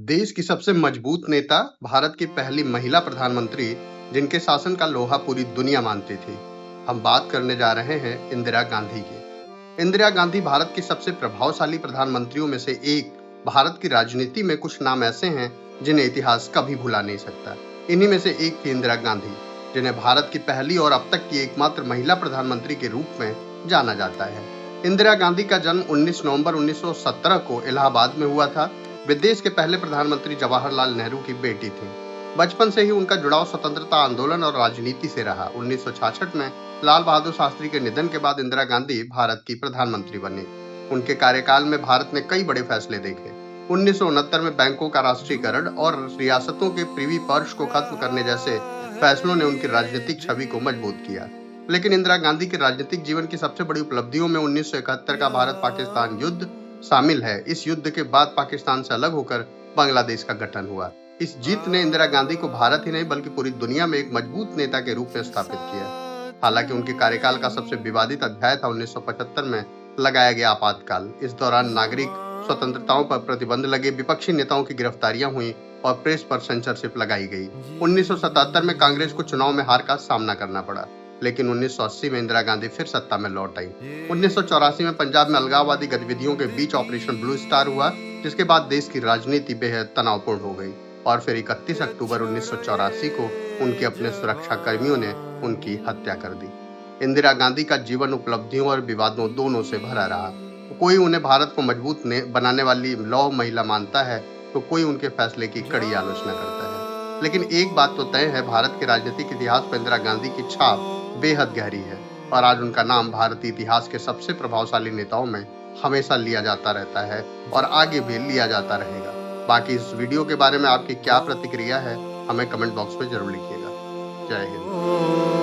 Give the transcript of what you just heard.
देश की सबसे मजबूत नेता, भारत की पहली महिला प्रधानमंत्री, जिनके शासन का लोहा पूरी दुनिया मानती थी। हम बात करने जा रहे हैं इंदिरा गांधी की। इंदिरा गांधी भारत की सबसे प्रभावशाली प्रधानमंत्रियों में से एक। भारत की राजनीति में कुछ नाम ऐसे हैं जिन्हें इतिहास कभी भुला नहीं सकता। इन्हीं में से एक थी इंदिरा गांधी, जिन्हें भारत की पहली और अब तक की एकमात्र महिला प्रधानमंत्री के रूप में जाना जाता है। इंदिरा गांधी का जन्म 19 नवंबर 1917 को इलाहाबाद में हुआ था। वे देश के पहले प्रधानमंत्री जवाहरलाल नेहरू की बेटी थीं। बचपन से ही उनका जुड़ाव स्वतंत्रता आंदोलन और राजनीति से रहा। 1966 में लाल बहादुर शास्त्री के निधन के बाद इंदिरा गांधी भारत की प्रधानमंत्री बनी। उनके कार्यकाल में भारत ने कई बड़े फैसले देखे। 1969 में बैंकों का राष्ट्रीयकरण और रियासतों के प्रिवी पर्स को खत्म करने जैसे फैसलों ने उनकी राजनीतिक छवि को मजबूत किया। लेकिन इंदिरा गांधी के राजनीतिक जीवन की सबसे बड़ी उपलब्धियों में 1971 का भारत पाकिस्तान युद्ध शामिल है। इस युद्ध के बाद पाकिस्तान से अलग होकर बांग्लादेश का गठन हुआ। इस जीत ने इंदिरा गांधी को भारत ही नहीं बल्कि पूरी दुनिया में एक मजबूत नेता के रूप में स्थापित किया। हालांकि उनके कार्यकाल का सबसे विवादित अध्याय था 1975 में लगाया गया आपातकाल। इस दौरान नागरिक स्वतंत्रताओं पर प्रतिबंध लगे, विपक्षी नेताओं की गिरफ्तारियां हुई और प्रेस पर सेंसरशिप लगाई गई। 1977 में कांग्रेस को चुनाव में हार का सामना करना पड़ा, लेकिन 1980 में इंदिरा गांधी फिर सत्ता में लौट आई। 1984 में पंजाब में अलगाववादी गतिविधियों के बीच ऑपरेशन ब्लू स्टार हुआ, जिसके बाद देश की राजनीति बेहद तनावपूर्ण हो गई और फिर 31 अक्टूबर 1984 को उनके अपने सुरक्षा कर्मियों ने उनकी हत्या कर दी। इंदिरा गांधी का जीवन उपलब्धियों और विवादों दोनों से भरा रहा। कोई उन्हें भारत को मजबूत बनाने वाली लौह महिला मानता है, तो कोई उनके फैसले की कड़ी आलोचना करता है। लेकिन एक बात तो तय है, भारत के राजनीतिक इतिहास पर इंदिरा गांधी की छाप बेहद गहरी है और आज उनका नाम भारतीय इतिहास के सबसे प्रभावशाली नेताओं में हमेशा लिया जाता रहता है और आगे भी लिया जाता रहेगा। बाकी इस वीडियो के बारे में आपकी क्या प्रतिक्रिया है, हमें कमेंट बॉक्स में जरूर लिखिएगा। जय हिंद।